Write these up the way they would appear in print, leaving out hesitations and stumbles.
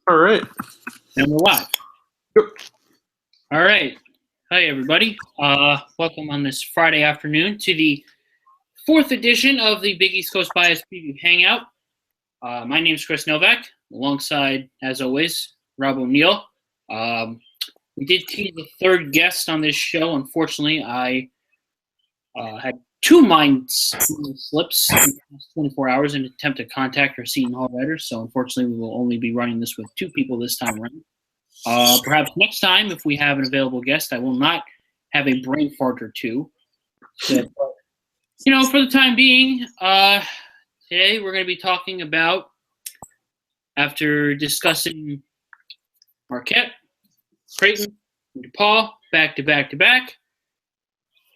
All right. And we're live. Yep. All right. Hi, everybody. Welcome on this Friday afternoon to the fourth edition of the Big East Coast Bias Preview Hangout. My name is Chris Novak, alongside, as always, Rob O'Neill. We did tease a third guest on this show. Unfortunately, I had two mind slips in the past 24 hours in an attempt to contact our Seton Hall writers. So unfortunately, we will only be running this with two people this time around. Perhaps next time, if we have an available guest, I will not have a brain fart or two. So, for the time being, today we're going to be talking about, after discussing Marquette, Creighton, and DePaul, back to back to back.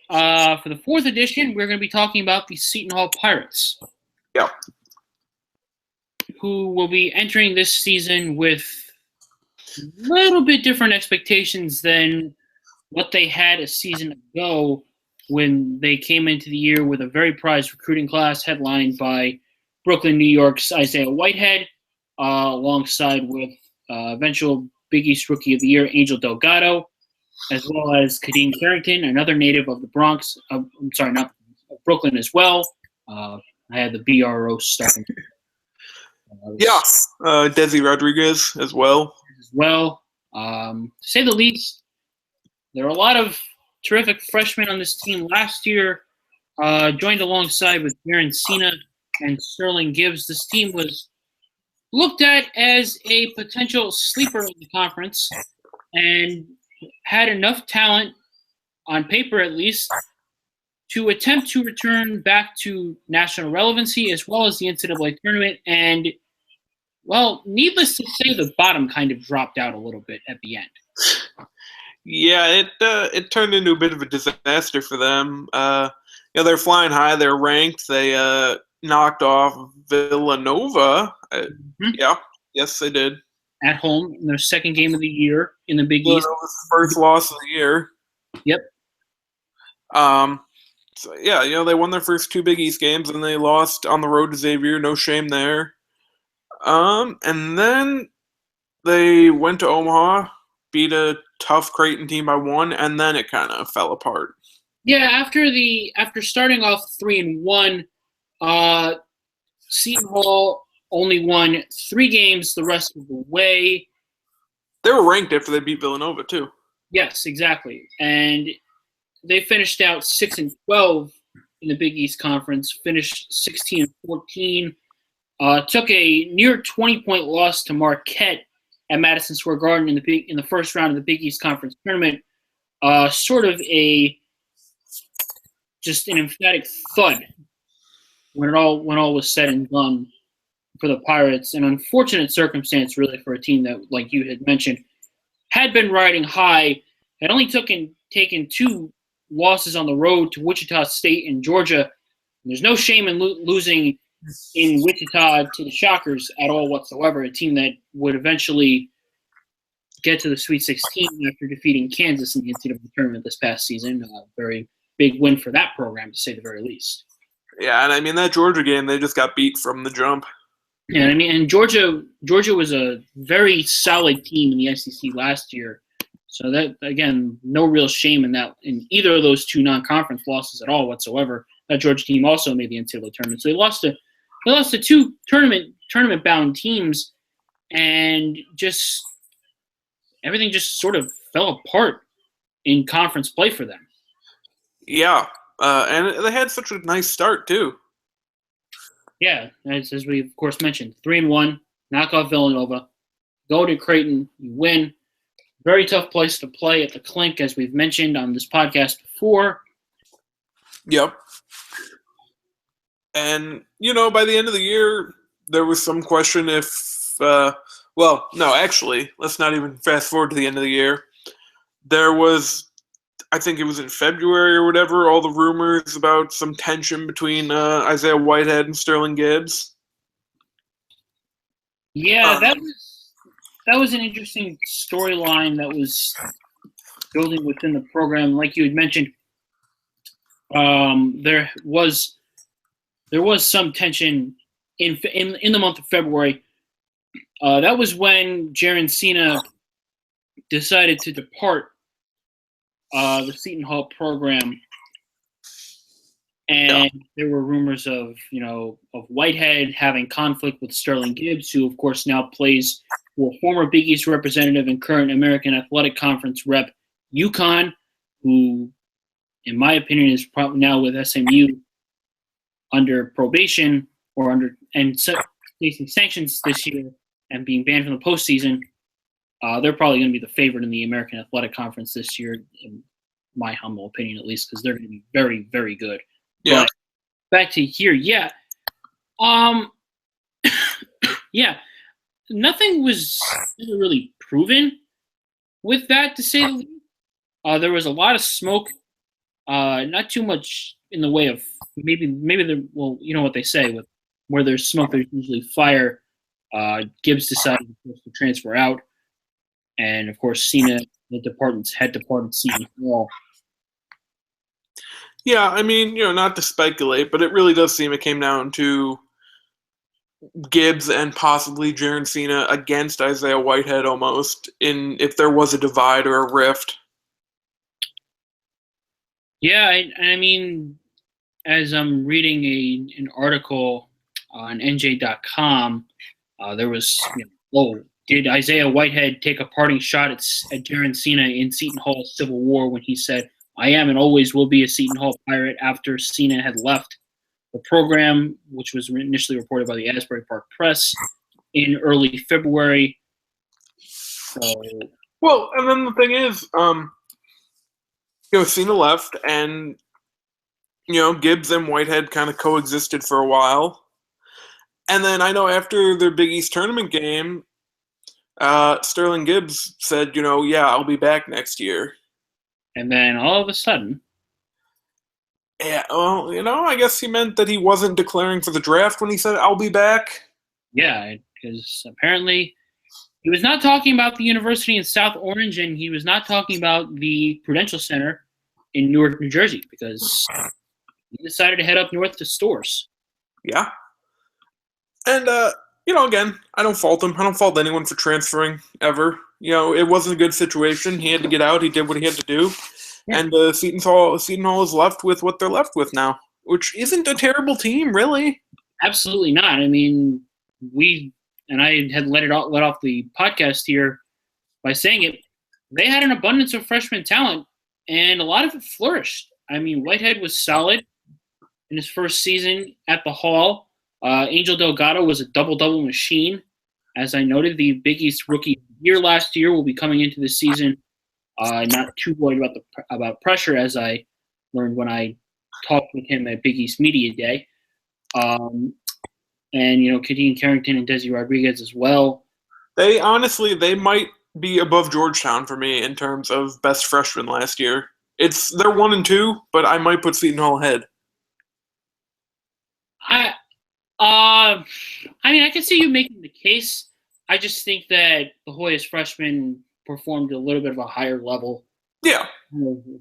For the fourth edition, we're going to be talking about the Seton Hall Pirates. Yeah. Who will be entering this season with a little bit different expectations than what they had a season ago when they came into the year with a very prized recruiting class headlined by Brooklyn, New York's Isaiah Whitehead, alongside with eventual Big East Rookie of the Year, Angel Delgado, as well as Kadeem Carrington, another native of the Bronx. Not Brooklyn as well. I had the BRO stuff. Desi Rodriguez as well. To say the least, there are a lot of terrific freshmen on this team. Last year, joined alongside with Darren Cena and Sterling Gibbs. This team was looked at as a potential sleeper in the conference and had enough talent, on paper at least, to attempt to return back to national relevancy as well as the NCAA tournament. And, well, needless to say, the bottom kind of dropped out a little bit at the end. Yeah, it turned into a bit of a disaster for them. They're flying high. They're ranked. They knocked off Villanova. Yeah, yes, they did. At home in their second game of the year in the Big East. Villanova's first loss of the year. Yep. They won their first two Big East games and they lost on the road to Xavier. No shame there. And then they went to Omaha, beat a tough Creighton team by 1, and then it kind of fell apart. Yeah, after starting off 3-1, Seton Hall only won 3 games the rest of the way. They were ranked after they beat Villanova too. Yes, exactly. And they finished out 6-12 in the Big East Conference, finished 16-14, took a near 20-point loss to Marquette at Madison Square Garden in the first round of the Big East Conference tournament. Sort of just an emphatic thud when all was said and done for the Pirates. An unfortunate circumstance, really, for a team that, like you had mentioned, had been riding high, had only taken 2 losses on the road to Wichita State and Georgia. And there's no shame in losing in Wichita to the Shockers at all whatsoever, a team that would eventually get to the Sweet 16 after defeating Kansas in the NCAA tournament this past season. Very big win for that program, to say the very least. Yeah, and I mean, that Georgia game, they just got beat from the jump. Yeah, I mean, and Georgia was a very solid team in the SEC last year. So that, again, no real shame in either of those 2 non-conference losses at all whatsoever. That Georgia team also made the NCAA tournament. So they lost to 2 tournament-bound teams, and just everything just sort of fell apart in conference play for them. Yeah, and they had such a nice start too. Yeah, as we of course mentioned, 3-1, knock off Villanova, go to Creighton, you win. Very tough place to play at the Clink, as we've mentioned on this podcast before. Yep. And, by the end of the year, there was some question if let's not even fast forward to the end of the year. There was, I think it was in February or whatever, all the rumors about some tension between Isaiah Whitehead and Sterling Gibbs. Yeah, that was an interesting storyline that was building within the program. Like you had mentioned, there was some tension in the month of February That was when Jaron Cena decided to depart the Seton Hall program, and there were rumors of Whitehead having conflict with Sterling Gibbs, who of course now plays for former Big East representative and current American Athletic Conference rep UConn, who, in my opinion, is probably now with SMU under probation and facing sanctions this year and being banned from the postseason. They're probably going to be the favorite in the American Athletic Conference this year, in my humble opinion, at least, because they're going to be very, very good. Yeah. But back to here, yeah. Yeah, nothing was really proven with that, to say the least. There was a lot of smoke, not too much in the way of maybe well, you know what they say, with where there's smoke, there's usually fire. Gibbs decided to transfer out, and of course, Cena had departed Seton Hall. Yeah, I mean, not to speculate, but it really does seem it came down to Gibbs and possibly Jaron Cena against Isaiah Whitehead almost, if there was a divide or a rift. Yeah, I mean, as I'm reading an article on NJ.com, there was, did Isaiah Whitehead take a parting shot at Jaron Cena in Seton Hall's Civil War when he said, "I am and always will be a Seton Hall Pirate," after Cena had left the program, which was initially reported by the Asbury Park Press in early February. Well, and then the thing is, Cena left, and Gibbs and Whitehead kind of coexisted for a while. And then I know after their Big East tournament game, Sterling Gibbs said, yeah, I'll be back next year. And then all of a sudden... Yeah, well, I guess he meant that he wasn't declaring for the draft when he said, I'll be back. Yeah, because apparently he was not talking about the university in South Orange, and he was not talking about the Prudential Center in Newark, New Jersey, because he decided to head up north to Storrs. Yeah. And, again, I don't fault him. I don't fault anyone for transferring, ever. It wasn't a good situation. He had to get out. He did what he had to do. Yeah. And Seton Hall is left with what they're left with now, which isn't a terrible team, really. Absolutely not. I mean, I had let off the podcast here by saying it, they had an abundance of freshman talent, and a lot of it flourished. I mean, Whitehead was solid in his first season at the Hall. Angel Delgado was a double-double machine. As I noted, the Big East Rookie of the Year last year will be coming into the season not too worried about pressure, as I learned when I talked with him at Big East Media Day. And, Kadeem Carrington and Desi Rodriguez as well. They might be above Georgetown for me in terms of best freshmen last year. They're 1 and 2, but I might put Seton Hall ahead. I mean, I can see you making the case. I just think that the Hoyas freshmen performed a little bit of a higher level. Yeah.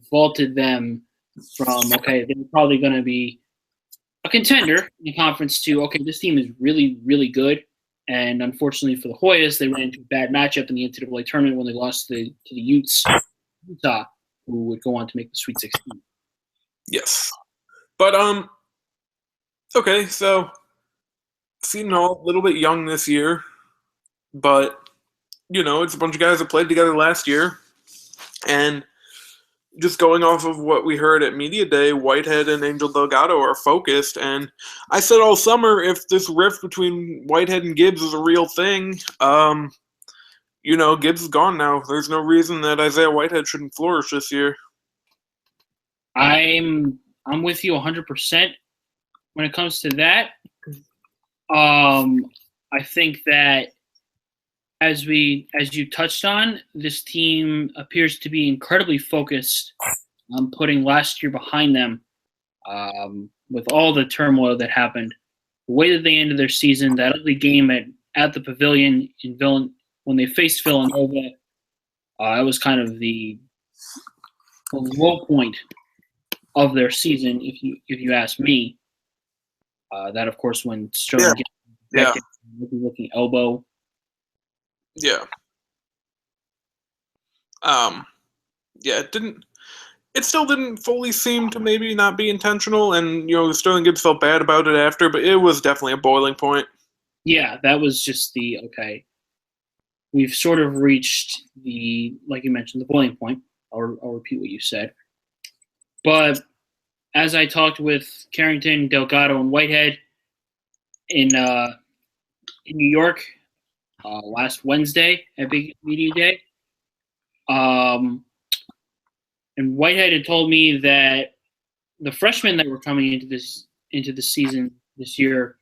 Vaulted them from, they're probably going to be a contender in the conference to, this team is really, really good. And unfortunately for the Hoyas, they ran into a bad matchup in the NCAA tournament when they lost to the Utes, Utah, who would go on to make the Sweet 16. Yes. But, so Seton Hall, a little bit young this year, but, it's a bunch of guys that played together last year. And just going off of what we heard at Media Day, Whitehead and Angel Delgado are focused. And I said all summer, if this rift between Whitehead and Gibbs is a real thing, Gibbs is gone now. There's no reason that Isaiah Whitehead shouldn't flourish this year. I'm with you 100% when it comes to that. I think that as you touched on, this team appears to be incredibly focused on putting last year behind them, with all the turmoil that happened. The way that they ended their season, that ugly game at the Pavilion when they faced Villanova, it was kind of the low point of their season, if you ask me. That, of course, when Sterling gets looking elbow. Yeah. Yeah, it still didn't fully seem to maybe not be intentional, and Sterling Gibbs felt bad about it after, but it was definitely a boiling point. Yeah, that was just okay. We've sort of reached like you mentioned, the boiling point. I'll repeat what you said. But as I talked with Carrington, Delgado, and Whitehead in New York last Wednesday at Big Media Day, and Whitehead had told me that the freshmen that were coming into the season this year,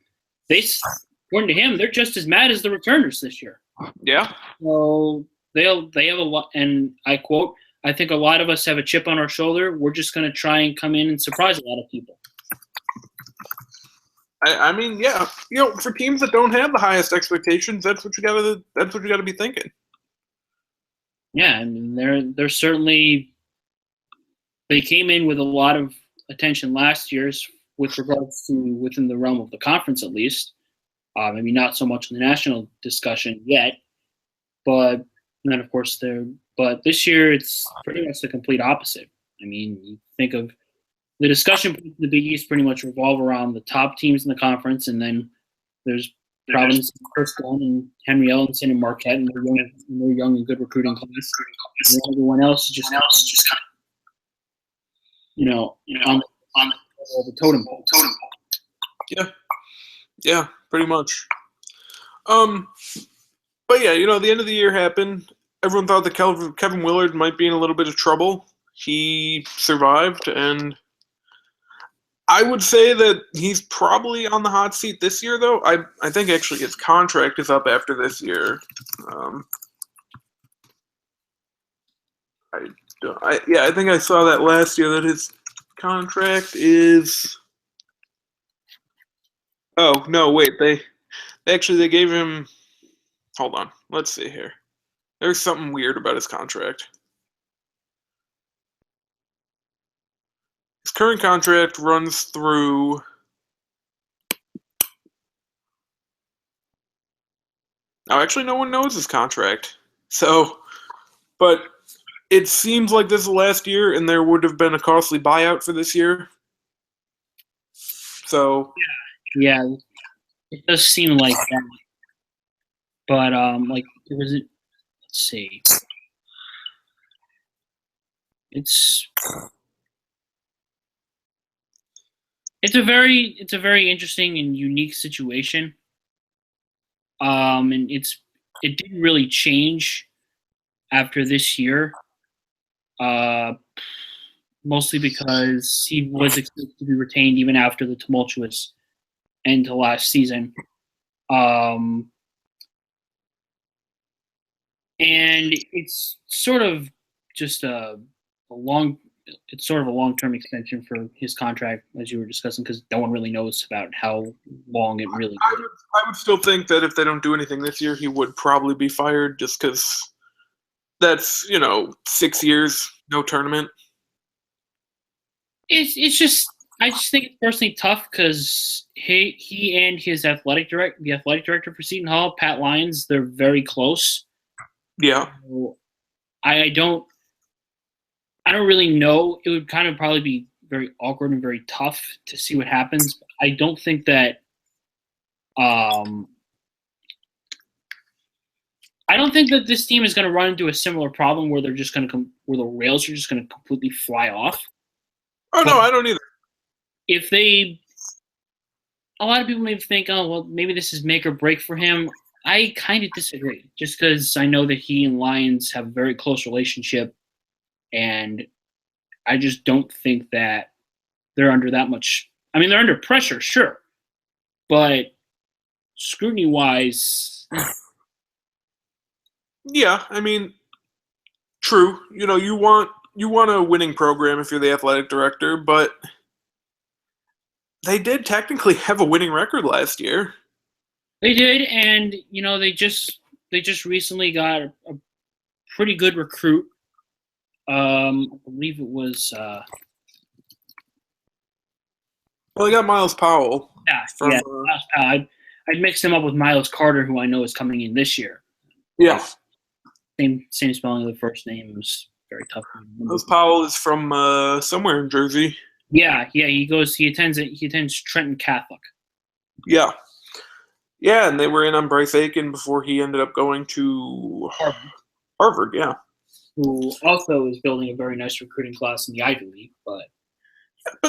according to him, they're just as mad as the returners this year. Yeah. So they have a lot, and I quote, "I think a lot of us have a chip on our shoulder. We're just going to try and come in and surprise a lot of people." I mean, yeah, for teams that don't have the highest expectations, that's what you gotta be thinking. Yeah, I mean they're certainly, they came in with a lot of attention last year's with regards to within the realm of the conference at least. Maybe not so much in the national discussion yet, but then of course but this year it's pretty much the complete opposite. I mean, you think of the discussion in the Big East pretty much revolve around the top teams in the conference, and then there's Providence, Bristol, and Henry Ellenson and Marquette, and they're young and good recruiting class. And everyone else is just kind of, on the totem pole. Yeah, pretty much. But yeah, the end of the year happened. Everyone thought that Kevin Willard might be in a little bit of trouble. He survived, and I would say that he's probably on the hot seat this year, though. I think actually his contract is up after this year. I think I saw that last year that his contract is. Oh no! Wait, they gave him. Hold on, let's see here. There's something weird about his contract. His current contract runs through. Oh, actually, no one knows his contract. So, but it seems like this is the last year, and there would have been a costly buyout for this year. So. Yeah, it does seem like that. But let's see. It's a very interesting and unique situation. And it didn't really change after this year. Mostly because he was expected to be retained even after the tumultuous end to last season. And it's sort of just a long-term extension for his contract, as you were discussing, because no one really knows about how long it really is. I would still think that if they don't do anything this year, he would probably be fired, just because that's 6 years, no tournament. It's just, I just think it's personally tough because he and his the athletic director for Seton Hall, Pat Lyons, they're very close. Yeah. So I don't really know. It would kind of probably be very awkward and very tough to see what happens. But I don't think that this team is going to run into a similar problem where they're just going to where the rails are just going to completely fly off. Oh, no, I don't either. A lot of people may think, oh, well, maybe this is make or break for him. I kind of disagree, just because I know that he and Lyons have a very close relationship, and I just don't think that they're under that much. I mean, they're under pressure, sure, but scrutiny-wise, yeah, I mean, true. You want a winning program if you're the athletic director, but they did technically have a winning record last year. They did, and they just recently got a pretty good recruit. I believe it was. Well, they got Miles Powell. Yeah. I'd mix him up with Miles Carter, who I know is coming in this year. Yeah. Same spelling of the first name. It was very tough. Those Powell is from somewhere in Jersey. Yeah. He attends Trenton Catholic. Yeah. Yeah, and they were in on Bryce Aiken before he ended up going to Harvard, yeah. Who also is building a very nice recruiting class in the Ivy League, but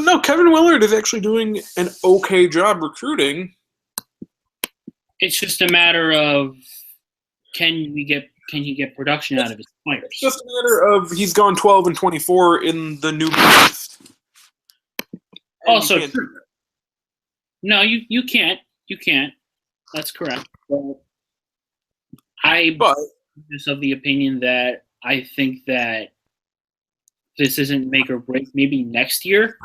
no, Kevin Willard is actually doing an okay job recruiting. It's just a matter of can he get production out of his players? It's just a matter of he's gone 12-24 in the new East. Also true. No, you can't. You can't. That's correct. But I'm just of the opinion that I think that this isn't make or break. Maybe next year,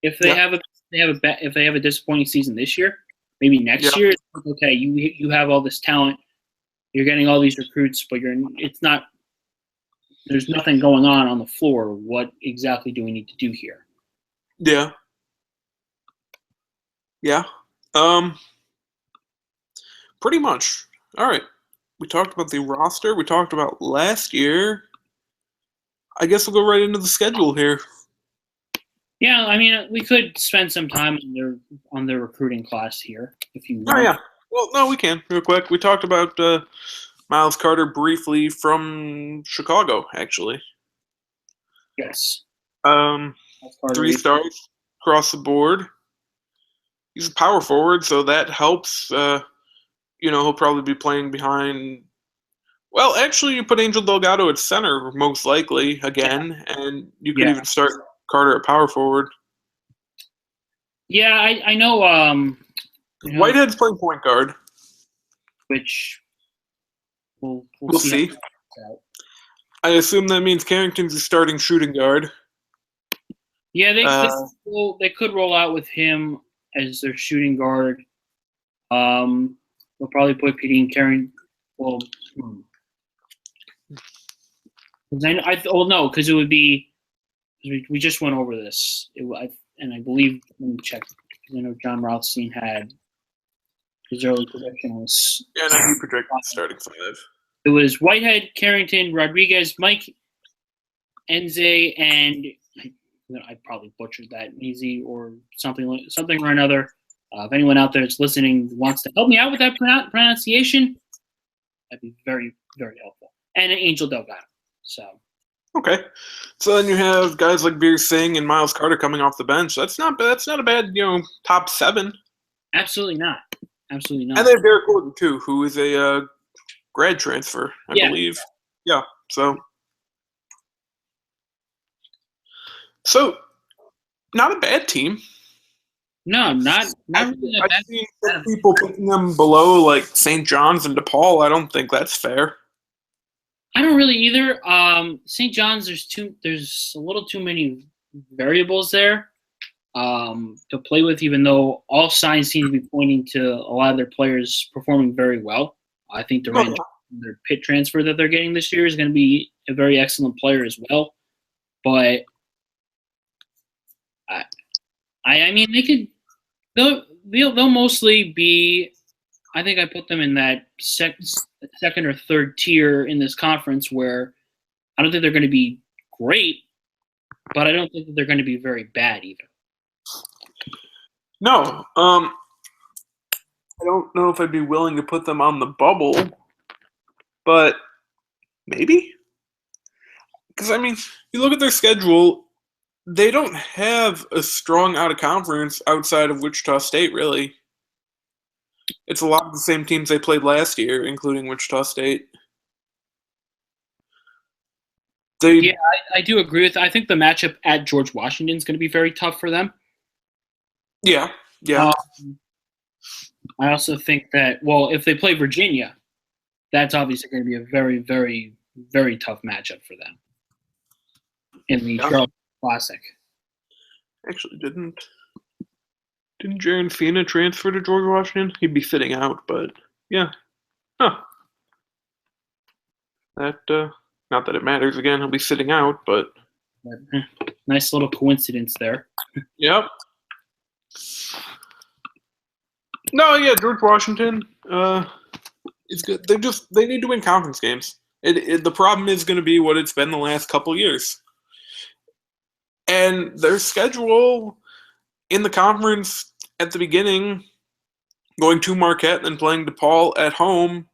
if they have a disappointing season this year, maybe next year, okay, you have all this talent, you're getting all these recruits, but there's nothing going on the floor. What exactly do we need to do here? Yeah. Yeah. Pretty much. All right. We talked about the roster. We talked about last year. I guess we'll go right into the schedule here. Yeah, I mean, we could spend some time on their recruiting class here if you want. Oh, yeah. Well, no, we can, real quick. We talked about Miles Carter briefly from Chicago, actually. Yes. 3 stars across the board. He's a power forward, so that helps. He'll probably be playing behind. Well, actually, you put Angel Delgado at center, most likely, again, and you could even start Carter at power forward. Yeah, I know. Whitehead's playing point guard. Which we'll see. I assume that means Carrington's a starting shooting guard. Yeah, they could roll out with him as their shooting guard. They'll probably put P.D. and Carrington. Well, because it would be. We just went over this, and I believe. Let me check. I know John Rothstein had his early prediction was. Yeah, no, he predicted starting 5. It was Whitehead, Carrington, Rodriguez, Mike, Enze, and I probably butchered that, Easy or something or another. If anyone out there that's listening wants to help me out with that pronunciation, that'd be very, very helpful. And Angel Delgado. So. Okay, so then you have guys like Veer Singh and Miles Carter coming off the bench. That's not a bad top 7. Absolutely not. Absolutely not. And they have Derek Gordon too, who is a grad transfer, I believe. Yeah. So not a bad team. No, not really a bad team. I've seen people picking them below like St. John's and DePaul. I don't think that's fair. I don't really either. St. John's, there's a little too many variables there to play with, even though all signs seem to be pointing to a lot of their players performing very well. I think their Pitt transfer that they're getting this year is going to be a very excellent player as well. But I mean, they'll mostly be. I think I put them in that second or third tier in this conference where I don't think they're going to be great, but I don't think that they're going to be very bad either. No. I don't know if I'd be willing to put them on the bubble, but maybe. Because, I mean, you look at their schedule, they don't have a strong out-of-conference outside of Wichita State, really. It's a lot of the same teams they played last year, including Wichita State. I do agree with that. I think the matchup at George Washington is going to be very tough for them. Yeah. I also think that, if they play Virginia, that's obviously going to be a very, very, very tough matchup for them in the Charlotte Classic. Actually, didn't Jaron Fina transfer to George Washington? He'd be sitting out, but yeah. Huh. That, not that it matters again, he'll be sitting out, but. Nice little coincidence there. Yep. No, yeah, George Washington. It's good. They need to win conference games. The problem is going to be what it's been the last couple of years. And their schedule in the conference at the beginning, going to Marquette and then playing DePaul at home,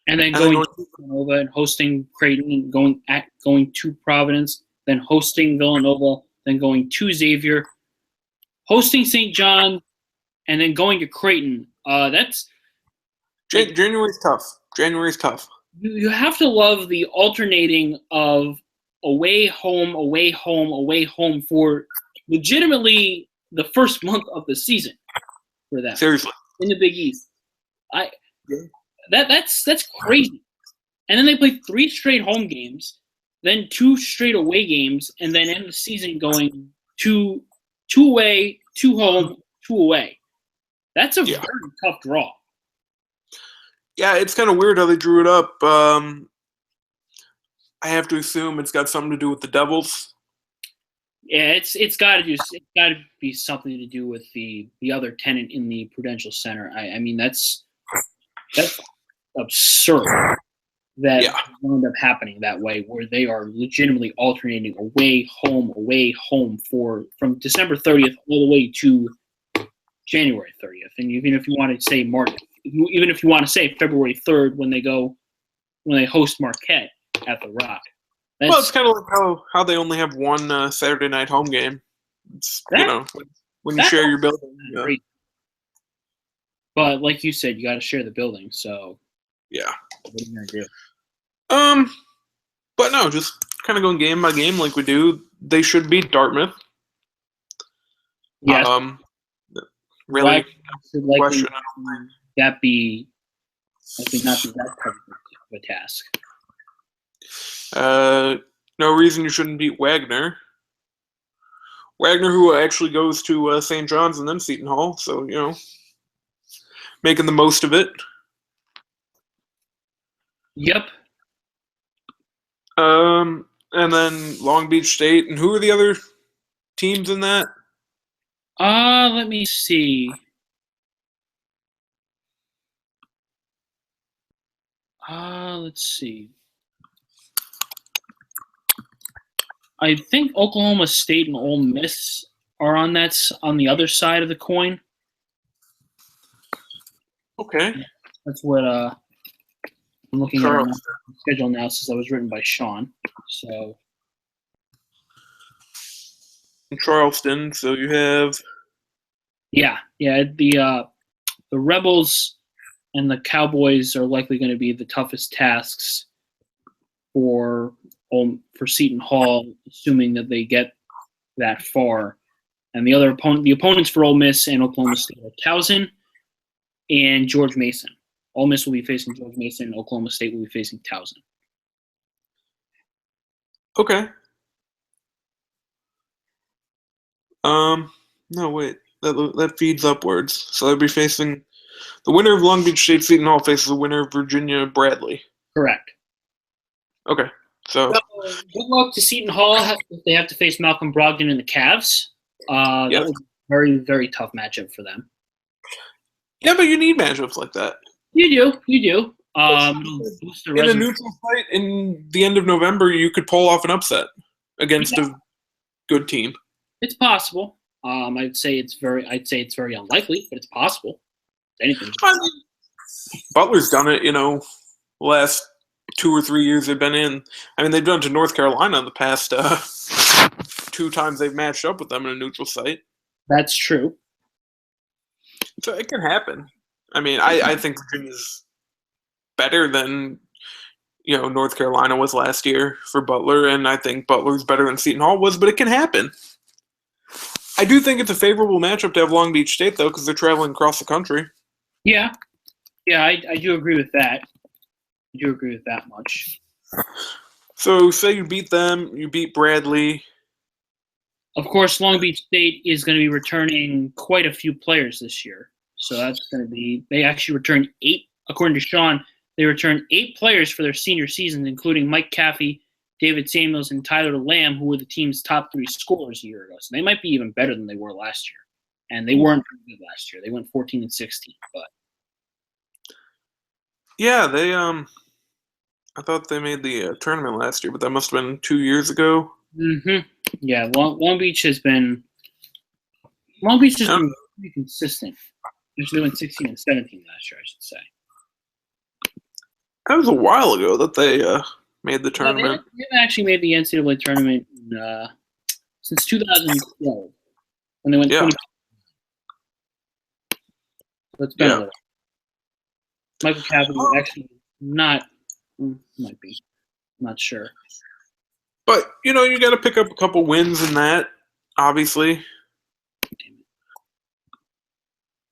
and then going to Villanova and hosting Creighton, going to Providence, then hosting Villanova, then going to Xavier, hosting St. John, and then going to Creighton. That's January's tough. January's tough. You have to love the alternating of away, home, away, home, away, home for legitimately the first month of the season for them. Seriously. In the Big East. That's crazy. And then they play 3 straight home games, then 2 straight away games, and then end the season going 2 away, 2 home, 2 away. That's a very tough draw. Yeah, it's kind of weird how they drew it up. I have to assume it's got something to do with the Devils. Yeah, it's got to be something to do with the other tenant in the Prudential Center. I mean that's absurd that will end up happening that way, where they are legitimately alternating away home from December 30th all the way to January 30th, and even if you want to say even if you want to say February 3rd when they host Marquette at the Rock. Well, it's kind of like how they only have one Saturday night home game. When you share your building. Great. But like you said, you got to share the building. So yeah, what are you gonna do? But no, just kind of going game by game like we do. They should beat Dartmouth. Yes. Really, question. That be, I think, not be that tough of a task. No reason you shouldn't beat Wagner. Wagner, who actually goes to St. John's and then Seton Hall, so making the most of it. Yep. And then Long Beach State, and who are the other teams in that? Let me see. Let's see. I think Oklahoma State and Ole Miss are on the other side of the coin. Okay. That's what I'm looking at the schedule now since that was written by Sean. So in Charleston, so you have the Rebels and the Cowboys are likely going to be the toughest tasks for Seton Hall, assuming that they get that far. And the opponents for Ole Miss and Oklahoma State are Towson and George Mason. Ole Miss will be facing George Mason, and Oklahoma State will be facing Towson. Okay. No, wait. That feeds upwards. So they'll be facing the winner of Long Beach State Seton Hall faces the winner of Virginia Bradley. Correct. Okay. So good luck to Seton Hall if they have to face Malcolm Brogdon and the Cavs. That was a very, very tough matchup for them. Yeah, but you need matchups like that. You do. In a neutral site in the end of November, you could pull off an upset against a good team. It's possible. I'd say it's very unlikely, but it's possible. Anything. Butler's done it, last 2 or 3 years they've been in. I mean, they've done it to North Carolina in the past 2 times they've matched up with them in a neutral site. That's true. So it can happen. I mean, I think Virginia's better than, North Carolina was last year for Butler, and I think Butler's better than Seton Hall was, but it can happen. I do think it's a favorable matchup to have Long Beach State, though, because they're traveling across the country. Yeah, I do agree with that. I do agree with that much. So, say you beat them, you beat Bradley. Of course, Long Beach State is going to be returning quite a few players this year. So that's going to be – they actually returned 8 – according to Sean, they returned 8 players for their senior season, including Mike Caffey, David Samuels, and Tyler Lamb, who were the team's top 3 scorers a year ago. So they might be even better than they were last year. And they weren't good last year. They went 14-16. But Yeah, I thought they made the tournament last year, but that must have been 2 years ago. Yeah, Long Beach has been pretty consistent. Actually, they went 16 and 17 last year, I should say. That was a while ago that they made the Yeah, they tournament. haven't actually made the NCAA tournament since 2012 when they went Yeah. 20. So it's been a little. Michael Capital actually might be, not sure. But you got to pick up a couple wins in that. Obviously,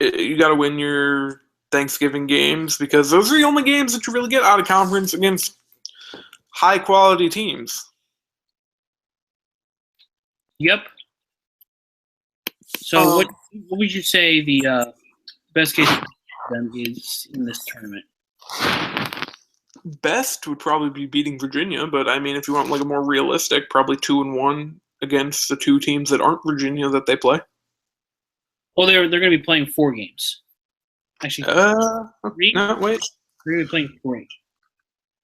you got to win your Thanksgiving games because those are the only games that you really get out of conference against high quality teams. Yep. So what would you say the best case for them is in this tournament? Best would probably be beating Virginia, but I mean, if you want like a more realistic, probably 2-1 against the two teams that aren't Virginia that they play. Well, they're going to be playing 4 games. Actually, 3. No, wait. They're going to be playing 3.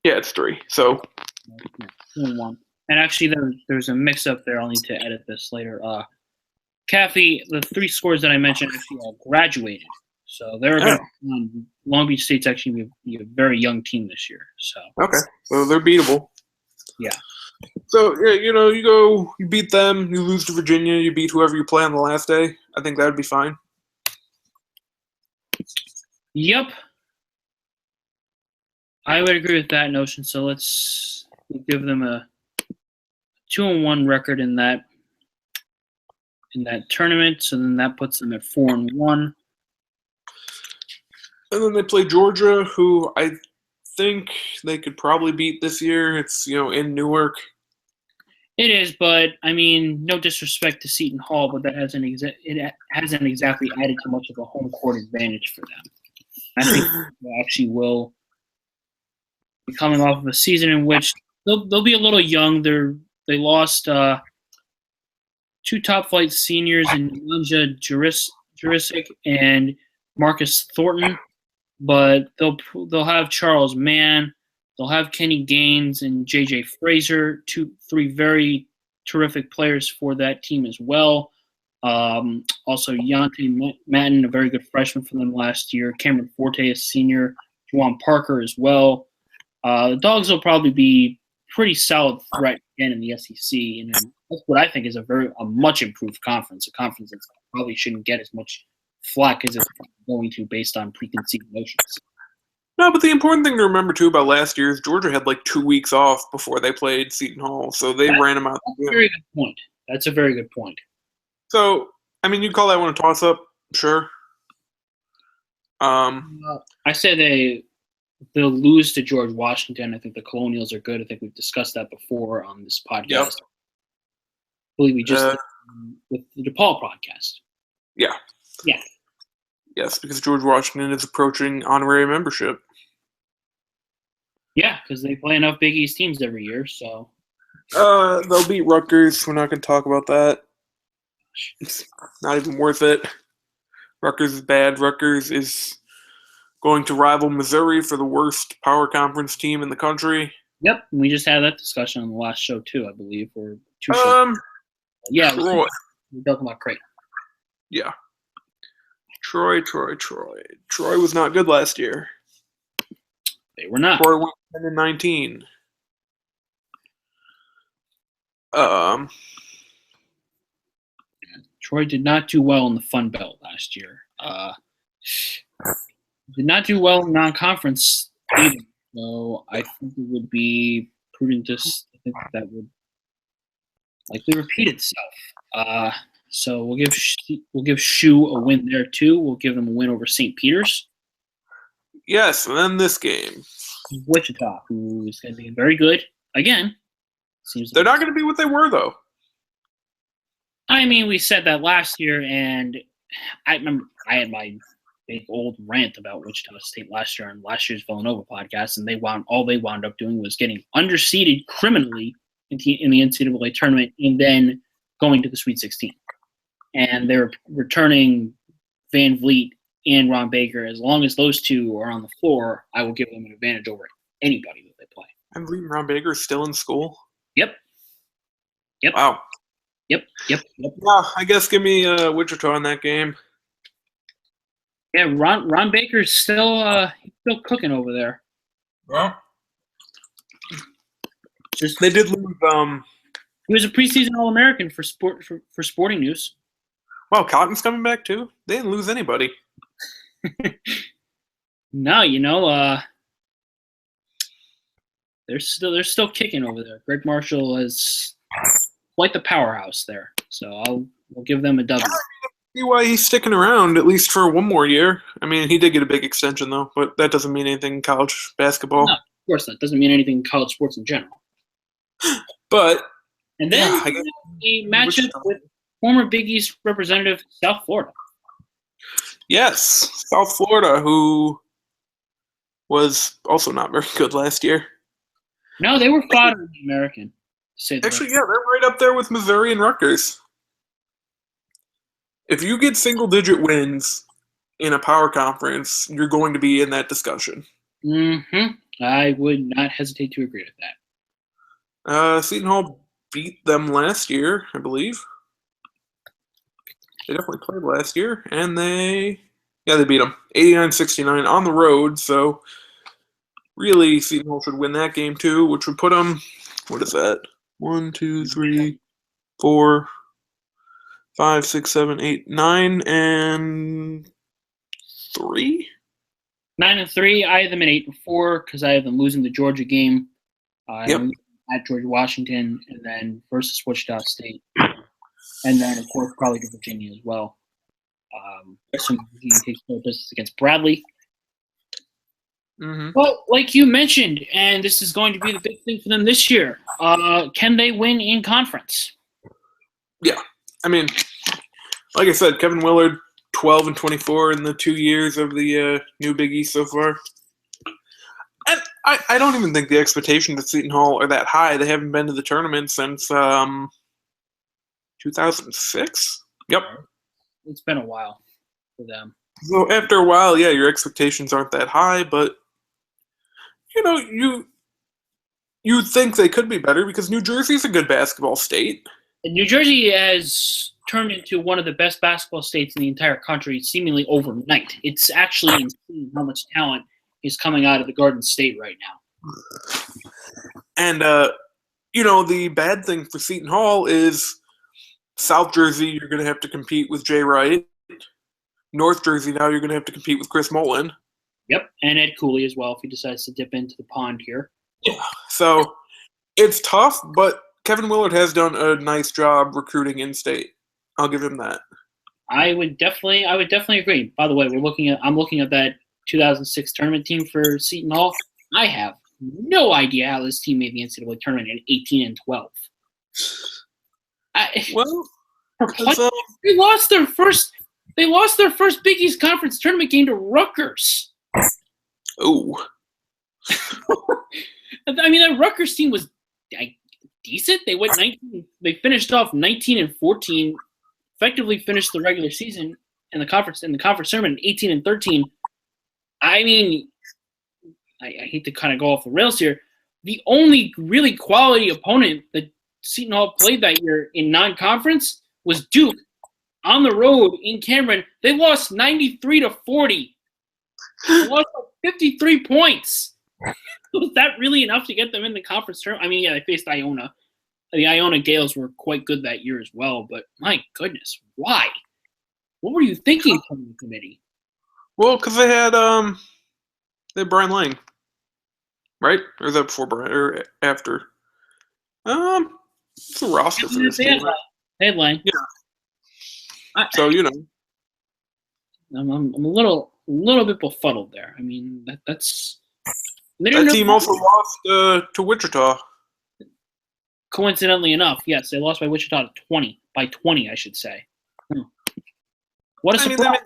Yeah, it's 3. So 2-1. And actually, there's a mix-up there. I'll need to edit this later. Caffey, the 3 scores that I mentioned actually all graduated. So they're going to Long Beach State's actually be a very young team this year. So okay, so they're beatable. Yeah. So yeah, you beat them, you lose to Virginia, you beat whoever you play on the last day. I think that would be fine. Yep. I would agree with that notion. So we'll give them a 2-1 record in that tournament. So then that puts them at 4-1. And then they play Georgia, who I think they could probably beat this year. It's in Newark. It is, but I mean, no disrespect to Seton Hall, but that hasn't exactly added too much of a home court advantage for them. I think they actually will be coming off of a season in which they'll be a little young. They lost 2 top flight seniors in Nemanja Jurisic and Marcus Thornton, but they'll have Charles Mann. They'll have Kenny Gaines and J.J. Fraser, 3 very terrific players for that team as well. Also, Yante Madden, a very good freshman for them last year. Cameron Forte, a senior. Juwan Parker as well. The Dogs will probably be pretty solid threat again in the SEC, and that's what I think is a much improved conference. A conference that probably shouldn't get as much flack as it's going to based on preconceived notions. No, but the important thing to remember too about last year is Georgia had like 2 weeks off before they played Seton Hall, so they ran them out. That's a very good point. That's a very good point. So, I mean, you call that one a toss-up, sure. I say they'll lose to George Washington. I think the Colonials are good. I think we've discussed that before on this podcast. Yep. I believe we just did with the DePaul podcast. Yeah. Yeah. Yes, because George Washington is approaching honorary membership. Yeah, because they play enough Big East teams every year, so. They'll beat Rutgers. We're not going to talk about that. It's not even worth it. Rutgers is bad. Rutgers is going to rival Missouri for the worst power conference team in the country. Yep, we just had that discussion on the last show too, I believe, or 2 shows. Yeah, Troy. We're talking about Creighton. Yeah. Troy. Troy was not good last year. They were not. Troy went 10-19. Troy did not do well in the Fun Belt last year. Did not do well in non-conference either. So I think it would be prudent to think that would likely repeat itself. So we'll give Shu a win there too. We'll give them a win over St. Peter's. Yes, and then this game, Wichita, who is going to be very good again. They're not going to be what they were though. I mean, we said that last year, and I remember I had my big old rant about Wichita State last year on last year's Villanova podcast, and all they wound up doing was getting underseeded criminally in the NCAA tournament and then going to the Sweet 16. And they're returning Van Vliet and Ron Baker. As long as those two are on the floor, I will give them an advantage over anybody that they play. I believe Ron Baker is still in school. Yep. Wow. Yep. Yeah, I guess give me Wichita in that game. Yeah, Ron Baker's still cooking over there. Well, they did lose. He was a preseason All-American for Sporting News. Well, Cotton's coming back too. They didn't lose anybody. No, they're still kicking over there. Greg Marshall is quite the powerhouse there. So we'll give them a W. See why he's sticking around at least for one more year. I mean, he did get a big extension though, but that doesn't mean anything in college basketball. No, of course that doesn't mean anything in college sports in general. But and then a matchup with former Big East representative South Florida. Yes, South Florida, who was also not very good last year. No, they were fodder in the American. Actually, yeah, they're right up there with Missouri and Rutgers. If you get single-digit wins in a power conference, you're going to be in that discussion. I would not hesitate to agree with that. Seton Hall beat them last year, I believe. They definitely played last year, and they beat them 89-69 on the road. So really, Seton Hall should win that game too, which would put them. What is that? 1, 2, 3, 4, 5, 6, 7, 8, 9, and 3. 9 and 3. I have them at 8 and 4 because I have them losing the Georgia game. At Georgia Washington, and then versus Wichita State, and then of course probably to Virginia as well. Assuming Virginia takes care of business against Bradley. Well, like you mentioned, and this is going to be the big thing for them this year. Can they win in conference? Yeah, I mean, like I said, Kevin Willard, 12 and 24 in the 2 years of the new Big East so far. And I don't even think the expectations at Seton Hall are that high. They haven't been to the tournament since 2006. Yep. It's been a while for them. So after a while, yeah, your expectations aren't that high, but you think they could be better because New Jersey's a good basketball state. And New Jersey has turned into one of the best basketball states in the entire country seemingly overnight. It's actually insane how much talent is coming out of the Garden State right now. And, the bad thing for Seton Hall is South Jersey, you're going to have to compete with Jay Wright. North Jersey, now you're going to have to compete with Chris Mullen. Yep, and Ed Cooley as well if he decides to dip into the pond here. Yeah, so it's tough, but Kevin Willard has done a nice job recruiting in-state. I'll give him that. I would definitely agree. By the way, I'm looking at that 2006 tournament team for Seton Hall. I have no idea how this team made the NCAA tournament at 18 and 12. They lost their first Big East Conference tournament game to Rutgers. Oh. I mean, that Rutgers team was decent. They went 19. They finished off 19 and 14. Effectively finished the regular season in the conference tournament 18 and 13. I mean, I hate to kind of go off the rails here. The only really quality opponent that Seton Hall played that year in non-conference was Duke on the road in Cameron. They lost 93-40. They lost 53 points. Was that really enough to get them in the conference tournament? I mean, yeah, they faced Iona. The Iona Gales were quite good that year as well, but my goodness, why? What were you thinking from the committee? Well, because they had Brian Lang, right? Or is that before Brian or after? It's a roster for this team. They had Lang. Yeah. So I'm a little bit befuddled there. I mean, that's. That team also lost to Wichita. Coincidentally enough, yes, they lost by Wichita to 20. By 20, I should say. What a surprise.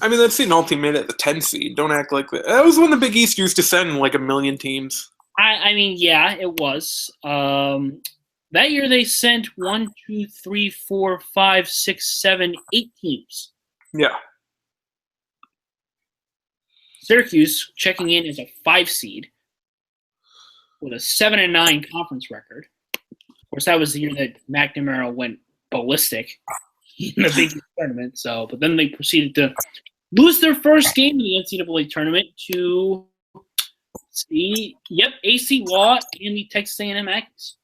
That Seton Hall team made it the 10 seed. Don't act like that. That was when the Big East used to send like 1 million teams. Yeah, it was. That year they sent 1, 2, 3, 4, 5, 6, 7, 8 teams. Yeah. Syracuse checking in as a 5 seed with a 7-9 conference record. Of course, that was the year that McNamara went ballistic in the Big East tournament. So, but then they proceeded to lose their first game in the NCAA tournament to AC Law and the Texas A&M Aggies.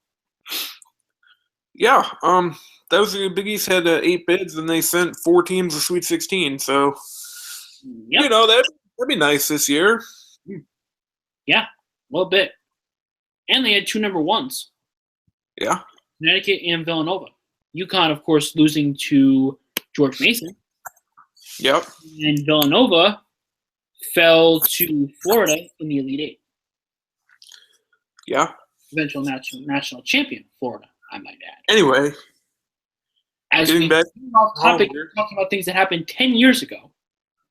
Yeah, that was the Big East had 8 bids, and they sent 4 teams to Sweet 16. So, that'd be nice this year. Yeah, a little bit. And they had 2 number 1s. Yeah. Connecticut and Villanova. UConn, of course, losing to George Mason. Yep. And Villanova fell to Florida in the Elite Eight. Yeah. Eventual national champion, Florida, I might add. Anyway. As we get off topic, we're talking about things that happened 10 years ago.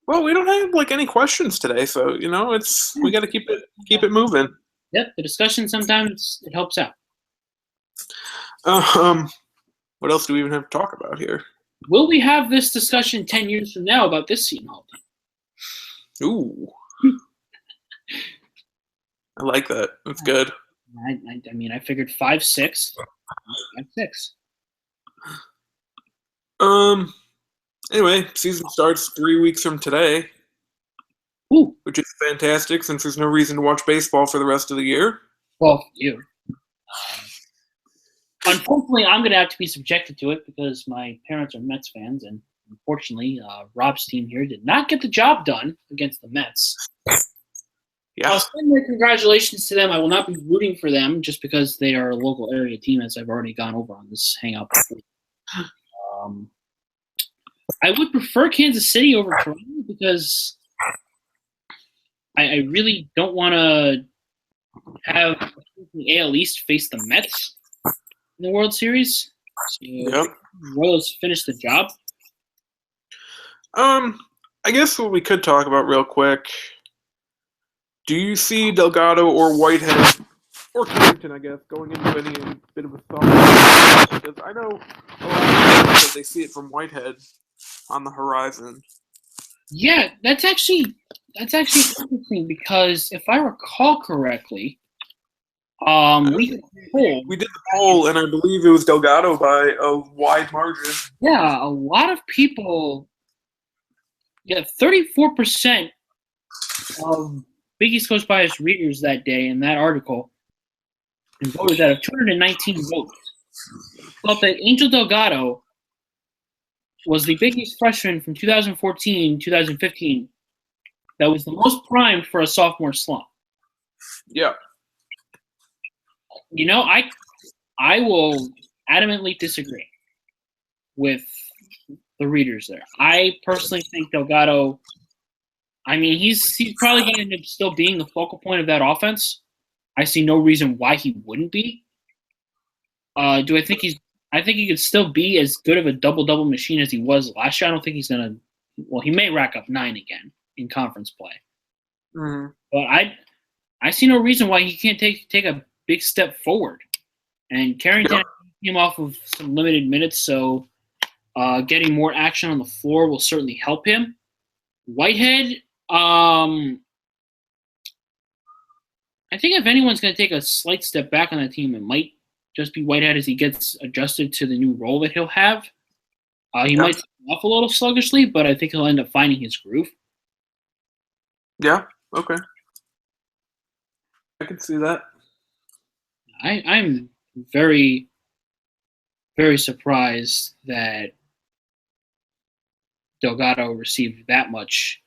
Well, we don't have any questions today, so we got to keep it moving. Yep, the discussion sometimes it helps out. What else do we even have to talk about here? Will we have this discussion 10 years from now about this Seton Hall team? Ooh. I like that. That's good. I figured 5-6. 5-6. Anyway, season starts 3 weeks from today. Ooh. Which is fantastic since there's no reason to watch baseball for the rest of the year. Well, for you. Unfortunately, I'm going to have to be subjected to it because my parents are Mets fans, and unfortunately, Rob's team here did not get the job done against the Mets. Yeah. I'll send my congratulations to them. I will not be rooting for them just because they are a local area team, as I've already gone over on this hangout before. I would prefer Kansas City over Toronto because I really don't want to have the AL East face the Mets in the World Series. So yep. Royals finish the job. I guess what we could talk about real quick. Do you see Delgado or Whitehead or Carrington, I guess, going into any bit of a soft? Because I know a lot of people they see it from Whitehead on the horizon. Yeah, that's actually interesting because if I recall correctly, we did the poll, and I believe it was Delgado by a wide margin. Yeah, a lot of people. Yeah, 34% of Big East Coast Bias readers that day in that article, and voters out of 219 votes, thought that Angel Delgado was the Big East freshman from 2014-2015 that was the most primed for a sophomore slump. Yeah. I will adamantly disagree with the readers there. I personally think Delgado, he's probably going to end up still being the focal point of that offense. I see no reason why he wouldn't be. I think he could still be as good of a double-double machine as he was last year. I don't think he's going to – well, he may rack up 9 again in conference play. Mm-hmm. But I see no reason why he can't take a big step forward. And Carrington came off of some limited minutes, so getting more action on the floor will certainly help him. Whitehead, I think if anyone's going to take a slight step back on that team, it might just be Whitehead as he gets adjusted to the new role that he'll have. He might start off a little sluggishly, but I think he'll end up finding his groove. Yeah, okay. I can see that. I'm very, very surprised that Delgado received that much.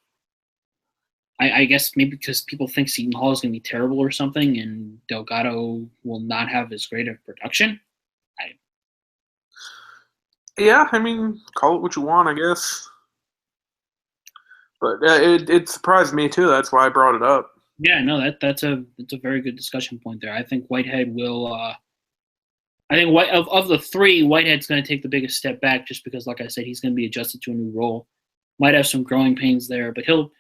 I guess maybe because people think Seton Hall is going to be terrible or something, and Delgado will not have as great of production. Yeah, call it what you want, I guess. But it surprised me too. That's why I brought it up. Yeah, no, that's a very good discussion point there. I think Whitehead will. I think of the three, Whitehead's going to take the biggest step back, just because, like I said, he's going to be adjusted to a new role. Might have some growing pains there, but he'll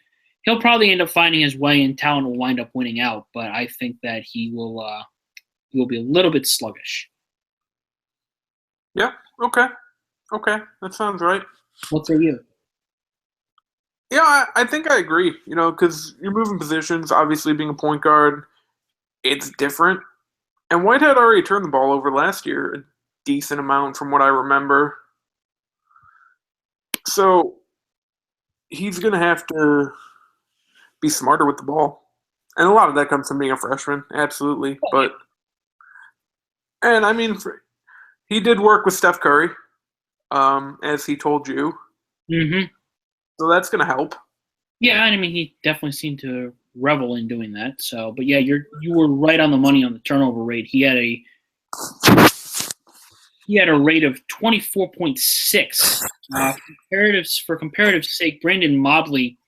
probably end up finding his way, and talent will wind up winning out. But I think that he will be a little bit sluggish. Yeah. Okay. That sounds right. What say you? Yeah, I think I agree. Because you're moving positions. Obviously, being a point guard, it's different. And Whitehead already turned the ball over last year a decent amount, from what I remember. So he's gonna have to be smarter with the ball, and a lot of that comes from being a freshman. Absolutely, but and I mean, he did work with Steph Curry, as he told you, Mm-hmm. so that's gonna help. Yeah, I mean, he definitely seemed to revel in doing that. So, but yeah, you were right on the money on the turnover rate. He had a rate of 24.6. For comparative sake, Brandon Mobley,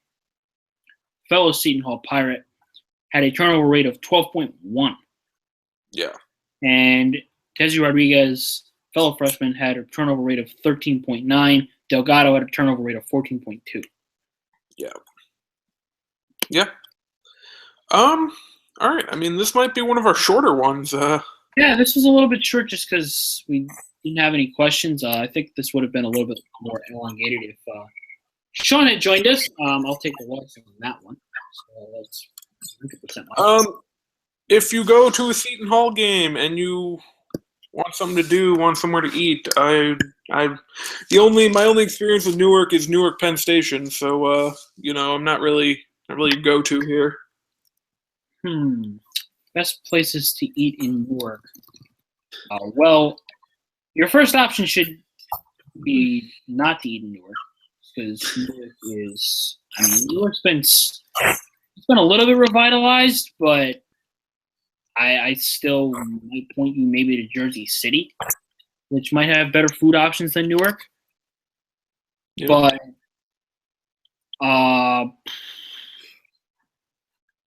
fellow Seton Hall Pirate, had a turnover rate of 12.1. Yeah. And Desi Rodriguez, fellow freshman, had a turnover rate of 13.9. Delgado had a turnover rate of 14.2. Yeah. Yeah. All right. I mean, this might be one of our shorter ones. Yeah, this was a little bit short just because we didn't have any questions. I think this would have been a little bit more elongated if Sean had joined us. I'll take the loss on that one. So that's 100% off. If you go to a Seton Hall game and you want something to do, want somewhere to eat, my only experience with Newark is Newark Penn Station. So I'm not really go to here. Best places to eat in Newark. Well, your first option should be not to eat in Newark because Newark's been a little bit revitalized, but I still might point you maybe to Jersey City, which might have better food options than Newark. Yeah. But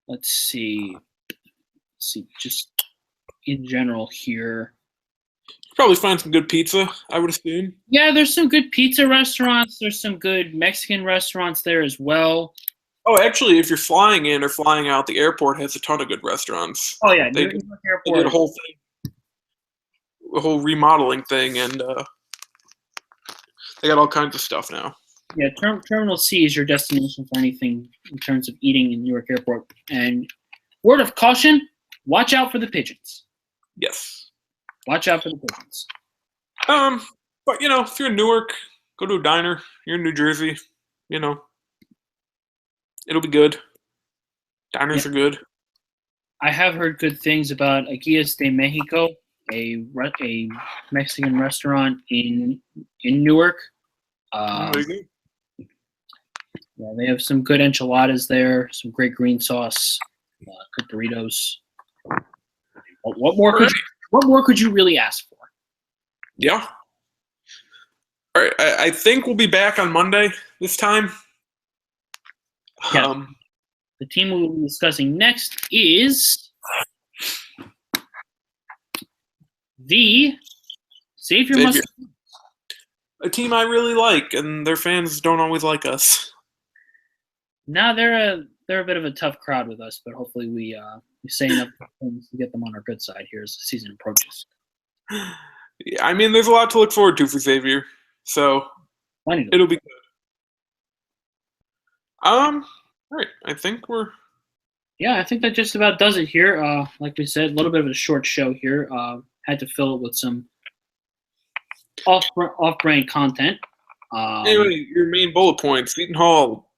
let's see, just in general here. Probably find some good pizza, I would assume. Yeah, there's some good pizza restaurants. There's some good Mexican restaurants there as well. Oh, actually, if you're flying in or flying out, the airport has a ton of good restaurants. Oh yeah, they did a whole thing, a whole remodeling thing, and they got all kinds of stuff now. Yeah, Terminal C is your destination for anything in terms of eating in Newark Airport. And word of caution: watch out for the pigeons. Yes. Watch out for the pigeons. But if you're in Newark, go to a diner. You're in New Jersey, it'll be good. Diners are good. I have heard good things about Aguillas de Mexico, a Mexican restaurant in Newark. Yeah, they have some good enchiladas there, some great green sauce, good burritos. What more could you really ask for? Yeah. All right. I think we'll be back on Monday this time. Yeah. The team we will be discussing next is the Xavier. A team I really like, and their fans don't always like us. No, they're a bit of a tough crowd with us, but hopefully we say enough things to get them on our good side here as the season approaches. Yeah, I mean, there's a lot to look forward to for Xavier, so it'll be good. All right, I think we're. Yeah, I think that just about does it here. Like we said, a little bit of a short show here. Had to fill it with some off-brand content. Anyway, your main bullet points: Seton Hall.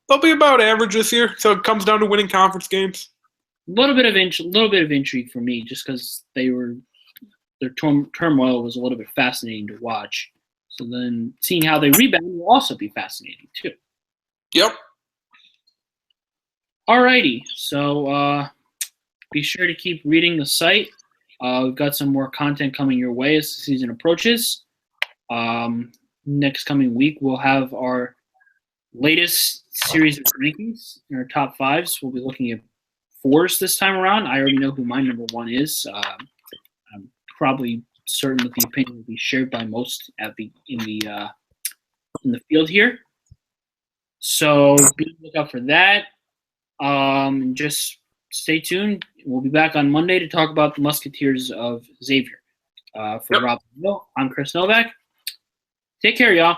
They'll be about average this year, so it comes down to winning conference games. A little bit of intrigue for me, just because their turmoil was a little bit fascinating to watch. So then, seeing how they rebound will also be fascinating too. Yep. Alrighty, so be sure to keep reading the site. We've got some more content coming your way as the season approaches. Next coming week, we'll have our latest series of rankings in our top fives. We'll be looking at fours this time around. I already know who my number one is. I'm probably certain that the opinion will be shared by most in the field here. So be on the lookout for that. Just stay tuned. We'll be back on Monday to talk about the Musketeers of Xavier. For Rob Hill, I'm Chris Novak. Take care, y'all.